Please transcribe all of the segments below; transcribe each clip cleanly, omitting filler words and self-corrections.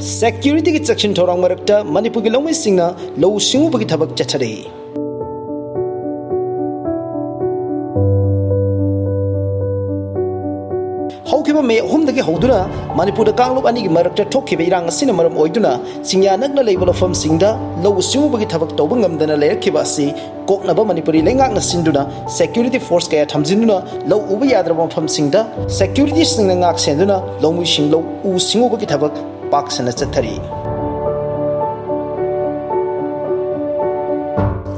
Security ki section thorang marakta Manipur ki lawmi singna law singu bagi thabak chathare. Haukiba me humdagi hauduna Manipur da kanglop ani gi marakta thokhiba irang asina maram oiduna singya nakna leibol fam singda law singu bagi thabak tawba ngamdana lerakhiba asi koknaba Manipuri lengak na sinduna security force kaya thamjinduna law uba yadraba fam singda security singna ngak senduna lawmi sing law u singu bagi thabak paksana chathari.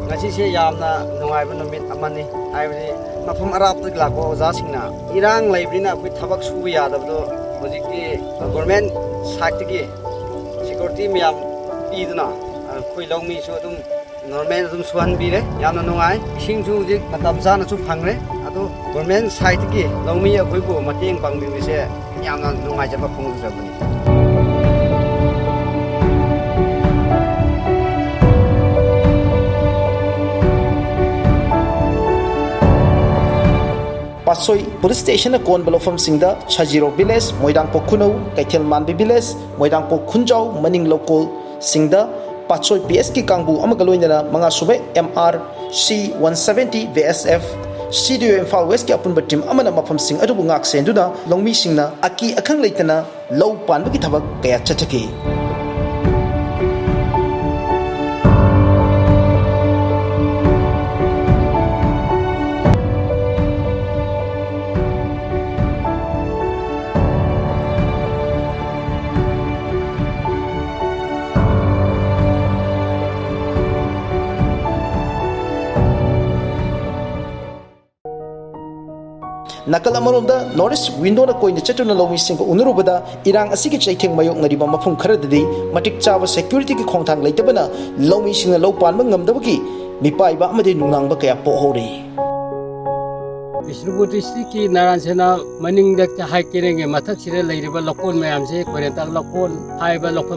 Ngasi yamna nungai numit amani haibani mafum arab tak lako oza singna irang laibrina koi thabak subu yadabdo hojiki government side ki security miyam iduna koi longmi su dum normal dum suhan bire yamna nungai ising su jik matam jana su phangre ado government side ki longmi akoi bu mateng pangbi se yamna nungai jaba phung jabani. Pasoi police station na kon balofam singda Chajiro village Moidang Pokhuno Kaithel Manbi village Moidang Pokhunjau Maning local singda Pasoi PS ki kangbu amagaloinana mga sube MR C170 VSF CDO Imphal West ki apunba team amana mafam sing adubu ngak senduna longmi singna aki akhang leitana law panba ki thabak kaya chathaki. Nakal amaronda Norris window na koina chatuna lawmi singko unurubada irang asigi chaitheng mayok ngariba mafum kharadadi matik chawa security ki khongthang leitabana lawmi singna law panba ngamdabaki mipaiba amade nunangba kaya pohori. Bishnupur district ki Naransena maning dak hai kerenge mathak sire leiriba lokon mayam se korenta lokon haiba lokon